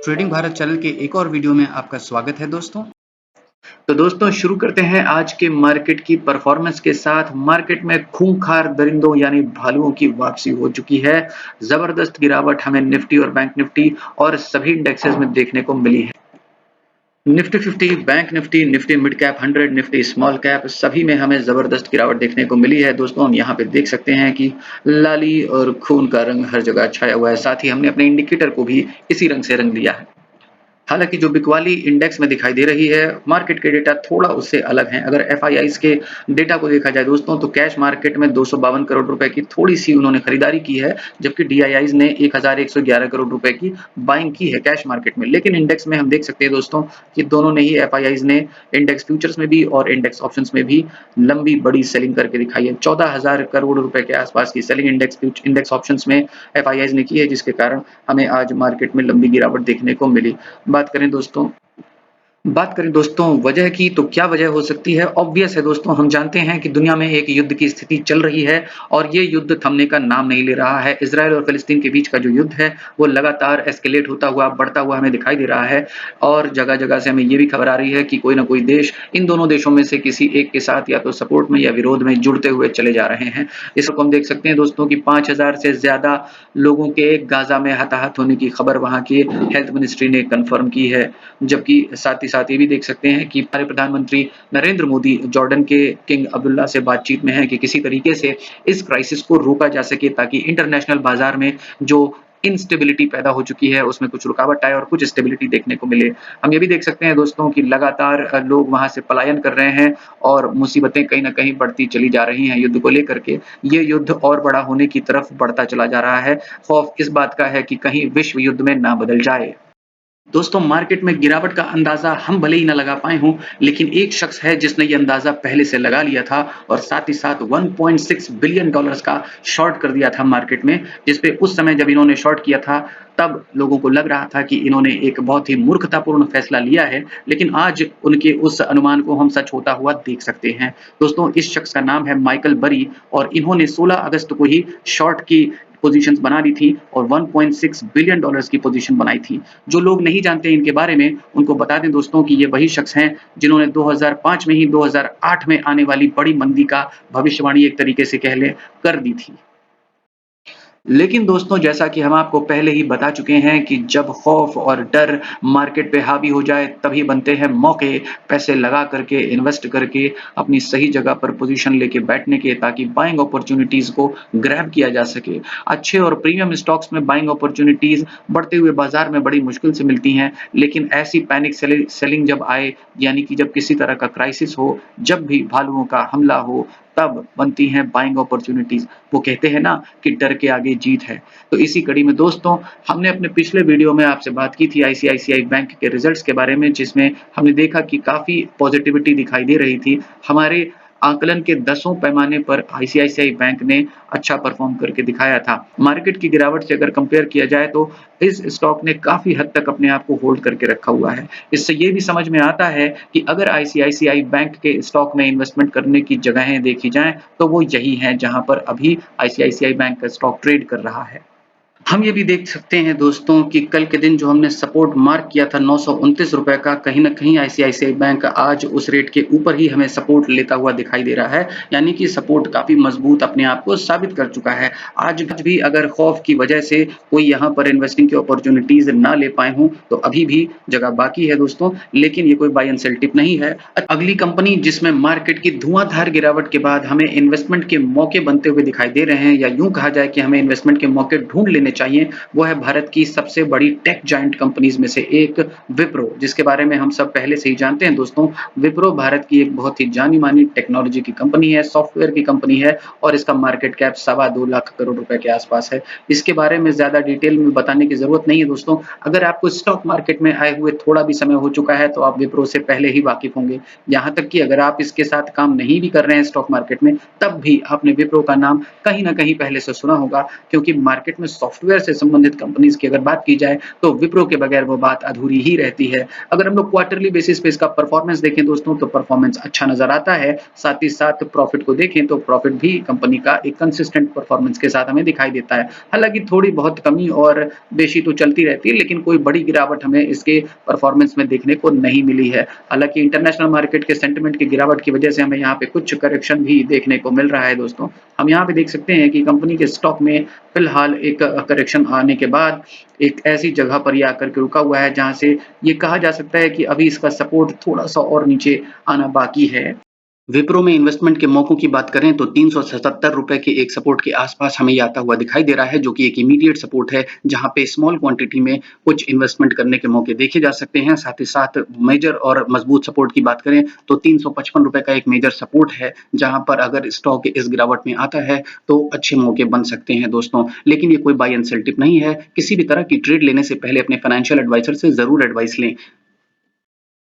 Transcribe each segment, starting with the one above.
Trading Bharat channel के एक और वीडियो में आपका स्वागत है दोस्तों। तो दोस्तों शुरू करते हैं आज के मार्केट की परफॉर्मेंस के साथ। मार्केट में खूंखार दरिंदों यानी भालुओं की वापसी हो चुकी है। जबरदस्त गिरावट हमें निफ्टी और बैंक निफ्टी और सभी इंडेक्सेस में देखने को मिली है। Nifty 50, bank Nifty, Nifty mid cap 100, Nifty small cap सभी में हमें जबरदस्त गिरावट देखने को मिली है। दोस्तों हम यहाँ पे देख सकते हैं कि लाली और खून का रंग हर जगह छाया हुआ है। साथ ही हमने अपने इंडिकेटर को भी इसी रंग से रंग लिया है। हालांकि जो बिकवाली इंडेक्स में दिखाई दे रही है, मार्केट के डेटा थोड़ा उससे अलग हैं। अगर एफआईआईज के डेटा को देखा जाए दोस्तों, तो कैश मार्केट में 252 करोड़ रुपए की थोड़ी सी उन्होंने खरीदारी की है, जबकि डीआईआईज ने 1111 करोड़ रुपए की बाइंग की है कैश मार्केट में। लेकिन इंडेक्स में हम देख सकते हैं दोस्तों कि दोनों ने ही एफआईआईज ने इंडेक्स फ्यूचर्स में भी और इंडेक्स ऑप्शंस में भी लंबी बड़ी सेलिंग करके दिखाई है। 14,000 करोड़ रुपए के आसपास की सेलिंग इंडेक्स ऑप्शंस में एफआईआईज ने की है, जिसके कारण हमें आज मार्केट में लंबी गिरावट देखने को मिली। बात करें दोस्तों वजह की, तो क्या वजह हो सकती है? ऑब्वियस है दोस्तों, हम जानते हैं कि दुनिया में एक युद्ध की स्थिति चल रही है और ये युद्ध थमने का नाम नहीं ले रहा है। इजराइल और फिलिस्तीन के बीच का जो युद्ध है वो लगातार एस्केलेट होता हुआ, बढ़ता हुआ हमें दिखाई दे रहा है और जगह-जगह से हमें ये भी खबर आ रही है कि कोई ना कोई देश इन दोनों देशों में से किसी एक के साथ या तो सपोर्ट में या विरोध में जुड़ते हुए चले जा रहे हैं। इस वक्त हम देख सकते हैं दोस्तों कि 5,000 से ज्यादा लोगों के गाजा में हताहत होने की खबर वहां की हेल्थ मिनिस्ट्री ने कंफर्म की है। जबकि साथ ही साथ ये भी देख सकते हैं कि हमारे प्रधानमंत्री नरेंद्र मोदी जॉर्डन के किंग अब्दुल्ला से बातचीत में हैं कि किसी तरीके से इस क्राइसिस को रोका जा सके, ताकि इंटरनेशनल बाजार में जो इनस्टेबिलिटी पैदा हो चुकी है उसमें कुछ रुकावट आए और कुछ स्टेबिलिटी देखने को मिले। हम ये भी देख सकते हैं दोस्तों कि लगातार लोग वहां से पलायन कर रहे हैं और मुसीबतें कहीं ना कहीं बढ़ती चली जा रही हैं युद्ध को लेकर के। ये युद्ध और बड़ा होने की तरफ बढ़ता चला जा रहा है। खौफ इस बात का है कि कहीं विश्व युद्ध में ना बदल जाए। दोस्तों मार्केट में गिरावट का अंदाजा हम भले ही ना लगा पाए हों, लेकिन एक शख्स है जिसने ये अंदाजा पहले से लगा लिया था और साथ ही साथ 1.6 बिलियन डॉलर्स का शॉर्ट कर दिया था मार्केट में, जिसपे उस समय जब इन्होंने शॉर्ट किया था तब लोगों को लग रहा था कि इन्होंने एक बहुत ही मूर्खतापूर्ण फैसला लिया है, लेकिन आज उनके उस अनुमान को हम सच होता हुआ देख सकते हैं। दोस्तों इस शख्स का नाम है माइकल बरी और इन्होंने 16 अगस्त को ही शॉर्ट की पोजीशंस बना ली थी और 1.6 बिलियन डॉलर्स की पोजीशन बनाई थी। जो लोग नहीं जानते इनके बारे में, उनको बता दें दोस्तों कि ये वही शख्स हैं जिन्होंने 2005 में ही 2008 में आने वाली बड़ी मंदी का भविष्यवाणी एक तरीके से कह लें कर दी थी। लेकिन दोस्तों जैसा कि हम आपको पहले ही बता चुके हैं कि जब खौफ और डर मार्केट पे हावी हो जाए तभी बनते हैं मौके पैसे लगा करके, इन्वेस्ट करके अपनी सही जगह पर पोजीशन लेके बैठने के, ताकि बाइंग अपॉर्चुनिटीज को ग्रैब किया जा सके। अच्छे और प्रीमियम स्टॉक्स में बाइंग अपॉर्चुनिटीज बढ़ते हुए बाजार में बड़ी मुश्किल से मिलती हैं, लेकिन ऐसी पैनिक सेलिंग जब आए, यानी कि जब किसी तरह का क्राइसिस हो, जब भी भालुओं का हमला हो, तब बनती हैं बाइंग अपॉर्चुनिटीज। वो कहते हैं ना कि डर के आगे जीत है। तो इसी कड़ी में दोस्तों हमने अपने पिछले वीडियो में आपसे बात की थी आईसीआईसीआई बैंक के रिजल्ट्स के बारे में, जिसमें हमने देखा कि काफी पॉजिटिविटी दिखाई दे रही थी। हमारे आकलन के दसों पैमाने पर आईसीआईसीआई बैंक ने अच्छा परफॉर्म करके दिखाया था। मार्केट की गिरावट से अगर कंपेयर किया जाए तो इस स्टॉक ने काफी हद तक अपने आप को होल्ड करके रखा हुआ है। इससे ये भी समझ में आता है कि अगर आईसीआईसीआई बैंक के स्टॉक में इन्वेस्टमेंट करने की जगहें देखी जाएं तो वो यही हैं जहां पर अभी आईसीआईसीआई बैंक का स्टॉक ट्रेड कर रहा है। हम ये भी देख सकते हैं दोस्तों कि कल के दिन जो हमने सपोर्ट मार्क किया था 929 रुपए का, कहीं ना कहीं आईसीआईसीआई बैंक आज उस रेट के ऊपर ही हमें सपोर्ट लेता हुआ दिखाई दे रहा है, यानी कि सपोर्ट काफी मजबूत अपने आप को साबित कर चुका है। आज भी अगर खौफ की वजह से कोई यहाँ पर इन्वेस्टिंग की अपॉर्चुनिटीज ना ले पाए हों तो अभी भी जगह बाकी है दोस्तों, लेकिन ये कोई बाय एंड सेल टिप नहीं है। अगली कंपनी जिसमें मार्केट की धुआंधार गिरावट के बाद हमें इन्वेस्टमेंट के मौके बनते हुए दिखाई दे रहे हैं, या यूं कहा जाए कि हमें इन्वेस्टमेंट के मौके ढूंढ लेने चाहिए, वो है भारत की सबसे बड़ी टेक जायंट कंपनीज में से एक विप्रो, जिसके बारे में हम सब पहले से ही जानते हैं दोस्तों। विप्रो भारत की एक बहुत ही जानी मानी टेक्नोलॉजी की कंपनी है, सॉफ्टवेयर की कंपनी है और इसका मार्केट कैप 2.25 लाख करोड़ रुपए के आसपास है। इसके बारे में ज्यादा डिटेल में बताने की जरूरत नहीं है दोस्तों। अगर आपको स्टॉक मार्केट में आए हुए थोड़ा भी समय हो चुका है तो आप विप्रो से पहले ही वाकिफ होंगे। यहाँ तक कि अगर आप इसके साथ काम नहीं भी कर रहे हैं स्टॉक मार्केट में, तब भी आपने विप्रो का नाम कहीं ना कहीं पहले से सुना होगा, क्योंकि मार्केट में सॉफ्टवेयर सॉफ्टवेयर से संबंधित कंपनीज़ की अगर बात की जाए, तो विप्रो के बगैर वो बात अधूरी ही रहती है। अगर हम लोग क्वार्टरली बेसिस पे इसका परफॉर्मेंस देखें दोस्तों, तो परफॉर्मेंस अच्छा नज़र आता है। साथ ही साथ प्रॉफिट को देखें, तो प्रॉफिट भी कंपनी का एक कंसिस्टेंट परफॉर्मेंस के साथ हमें दिखाई देता है। हालाँकि थोड़ी बहुत कमी और बेशी तो चलती रहती है, लेकिन कोई बड़ी गिरावट हमें इसके परफॉर्मेंस में देखने को नहीं मिली है। हालाँकि इंटरनेशनल मार्केट के सेंटिमेंट की गिरावट की वजह से हमें यहाँ पे कुछ करेक्शन भी देखने को मिल रहा है दोस्तों। हम यहाँ पे देख सकते हैं कि कंपनी के स्टॉक में फिलहाल एक करेक्शन आने के बाद एक ऐसी जगह पर ये आकर के रुका हुआ है, जहाँ से ये कहा जा सकता है कि अभी इसका सपोर्ट थोड़ा-सा और नीचे आना बाकी है। विप्रो में इन्वेस्टमेंट के मौकों की बात करें तो ₹377 के एक सपोर्ट के आसपास हमें ये आता हुआ दिखाई दे रहा है, जो कि एक इमीडिएट सपोर्ट है, जहां पे स्मॉल क्वांटिटी में कुछ इन्वेस्टमेंट करने के मौके देखे जा सकते हैं। साथ ही साथ मेजर और मजबूत सपोर्ट की बात करें तो ₹355 का एक मेजर सपोर्ट है, जहां पर अगर स्टॉक इस गिरावट में आता है तो अच्छे मौके बन सकते हैं दोस्तों। लेकिन ये कोई बाय एंड सेल टिप नहीं है। किसी भी तरह की ट्रेड लेने से पहले अपने फाइनेंशियल एडवाइजर से जरूर एडवाइस लें।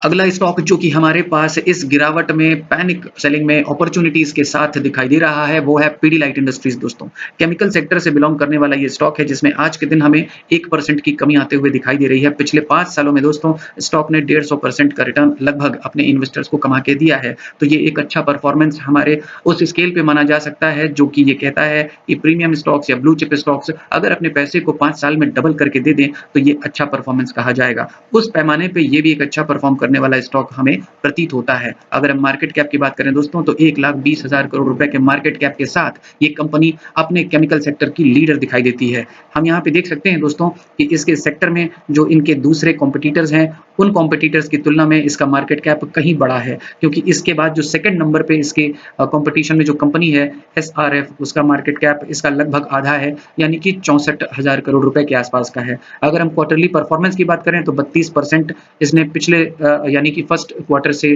अगला स्टॉक जो कि हमारे पास इस गिरावट में पैनिक सेलिंग में अपॉर्चुनिटीज के साथ दिखाई दे रहा है, वो है पीडीलाइट इंडस्ट्रीज दोस्तों। केमिकल सेक्टर से बिलोंग करने वाला ये स्टॉक है, जिसमें आज के दिन हमें 1% की कमी आते हुए दिखाई दे रही है। पिछले 5 सालों में दोस्तों स्टॉक ने 150% का रिटर्न लगभग अपने इन्वेस्टर्स को कमा के दिया है। तो ये एक अच्छा परफॉर्मेंस हमारे उस स्केल पे माना जा सकता है, जो कि ये कहता है कि प्रीमियम स्टॉक्स या ब्लू चिप स्टॉक्स अगर अपने पैसे को 5 साल में डबल करके दे दें, तो ये अच्छा परफॉर्मेंस कहा जाएगा। उस पैमाने पे ये भी एक अच्छा परफॉर्म करने वाला स्टॉक हमें प्रतीत होता है। अगर हम मार्केट कैप की बात करें दोस्तों, तो 1,20,000 करोड़ रुपए के मार्केट कैप के साथ ये कंपनी अपने केमिकल सेक्टर की लीडर दिखाई देती है। हम यहाँ पे देख सकते हैं दोस्तों कि इसके सेक्टर में जो इनके दूसरे कॉम्पिटिटर्स हैं, उन कॉम्पिटिटर्स की तुलना में इसका मार्केट कैप कहीं बड़ा है, क्योंकि इसके बाद जो सेकंड नंबर पे इसके कॉम्पिटिशन में जो कंपनी है एसआरएफ, उसका मार्केट कैप इसका लगभग आधा है, यानी कि 64,000 करोड़ रुपए के आसपास का है। अगर हम क्वार्टरली परफॉर्मेंस की बात करें तो 32% इसने पिछले यानी कि फर्स्ट क्वार्टर से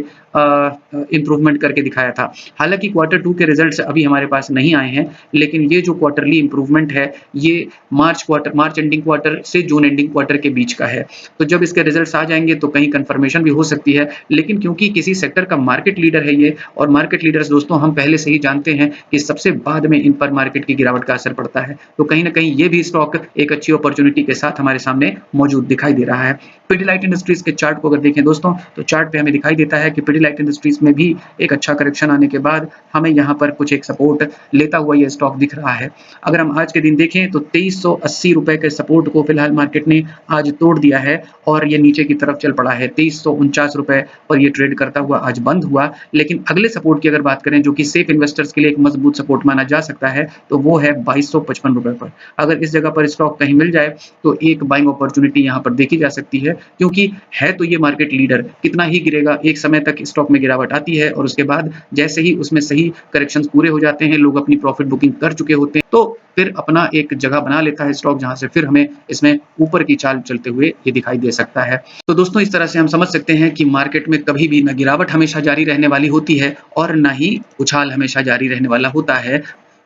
इंप्रूवमेंट करके दिखाया था। हालांकि क्वार्टर 2 के रिजल्ट्स अभी हमारे पास नहीं आए हैं, लेकिन ये जो क्वार्टरली इंप्रूवमेंट है, ये मार्च एंडिंग क्वार्टर से जून एंडिंग क्वार्टर के बीच का है। तो जब इसके रिजल्ट्स आ जाएंगे तो कहीं कंफर्मेशन भी हो सकती है, लेकिन क्योंकि किसी सेक्टर का मार्केट लीडर है ये, और मार्केट लीडर्स दोस्तों हम पहले से ही जानते हैं कि सबसे बाद में इन पर मार्केट की गिरावट का असर पड़ता है, तो कहीं ना कहीं ये भी स्टॉक एक अच्छी अपॉर्चुनिटी के साथ हमारे सामने मौजूद दिखाई दे रहा है। पिडिलाइट इंडस्ट्रीज के चार्ट को अगर देखें दोस्तों, तो चार्ट पे हमें दिखाई देता है कि पिडिलाइट इंडस्ट्रीज में भी एक अच्छा करेक्शन आने के बाद हमें यहाँ पर कुछ एक सपोर्ट लेता हुआ ये स्टॉक दिख रहा है। अगर हम आज के दिन देखें तो 2380 रुपए के सपोर्ट को फिलहाल मार्केट ने आज तोड़ दिया है और ये नीचे की तरफ चल पड़ा है। 2349 रुपए पर ये ट्रेड करता हुआ आज बंद हुआ। लेकिन अगले सपोर्ट की अगर बात करें, जो कि सेफ इन्वेस्टर्स के लिए एक मजबूत सपोर्ट माना जा सकता है, तो वो है 2255 रुपए पर। अगर इस जगह पर स्टॉक कहीं मिल जाए तो एक बाइंग अपॉर्चुनिटी यहाँ पर देखी जा सकती है, क्योंकि है तो ये मार्केट लीडर, कितना ही गिरेगा, एक समय तक स्टॉक में गिरावट आती है और उसके बाद जैसे ही उसमें सही करेक्शंस पूरे हो जाते हैं, लोग अपनी प्रॉफिट बुकिंग कर चुके होते हैं, तो फिर अपना एक जगह बना लेता है स्टॉक, जहां से फिर हमें इसमें ऊपर की चाल चलते हुए ये दिखाई दे सकता है। तो दोस्तों इस तरह से हम समझ सकते हैं कि मार्केट में कभी भी न गिरावट हमेशा जारी रहने वाली होती है और न ही उछाल हमेशा जारी रहने वाला होता है।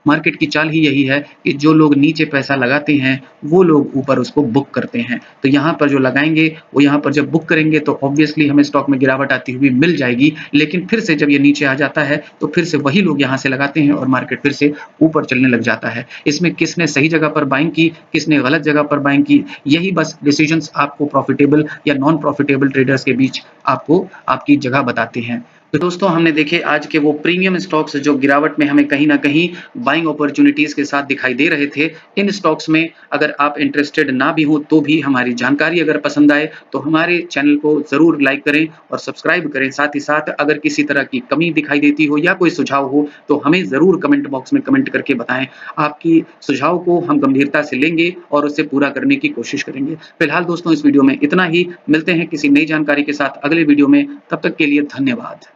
मार्केट की चाल ही यही है कि जो लोग नीचे पैसा लगाते हैं, वो लोग ऊपर उसको बुक करते हैं। तो यहाँ पर जो लगाएँगे, वो यहाँ पर जब बुक करेंगे तो ऑब्वियसली हमें स्टॉक में गिरावट आती हुई मिल जाएगी। लेकिन फिर से जब ये नीचे आ जाता है, तो फिर से वही लोग यहाँ से लगाते हैं और मार्केट फिर से ऊपर चलने लग जाता है। इसमें किसने सही जगह पर बाइंग की, किसने गलत जगह पर बाइंग की, यही बस डिसीजंस आपको प्रॉफिटेबल या नॉन प्रॉफिटेबल ट्रेडर्स के बीच आपको आपकी जगह बताते हैं। तो दोस्तों हमने देखे आज के वो प्रीमियम स्टॉक्स जो गिरावट में हमें कहीं न कहीं बाइंग अपॉर्चुनिटीज़ के साथ दिखाई दे रहे थे। इन स्टॉक्स में अगर आप इंटरेस्टेड ना भी हो तो भी हमारी जानकारी अगर पसंद आए तो हमारे चैनल को ज़रूर लाइक करें और सब्सक्राइब करें। साथ ही साथ अगर किसी तरह की कमी दिखाई देती हो या कोई सुझाव हो तो हमें ज़रूर कमेंट बॉक्स में कमेंट करके बताएँ। आपकी सुझाव को हम गंभीरता से लेंगे और उसे पूरा करने की कोशिश करेंगे। फिलहाल दोस्तों इस वीडियो में इतना ही। मिलते हैं किसी नई जानकारी के साथ अगले वीडियो में। तब तक के लिए धन्यवाद।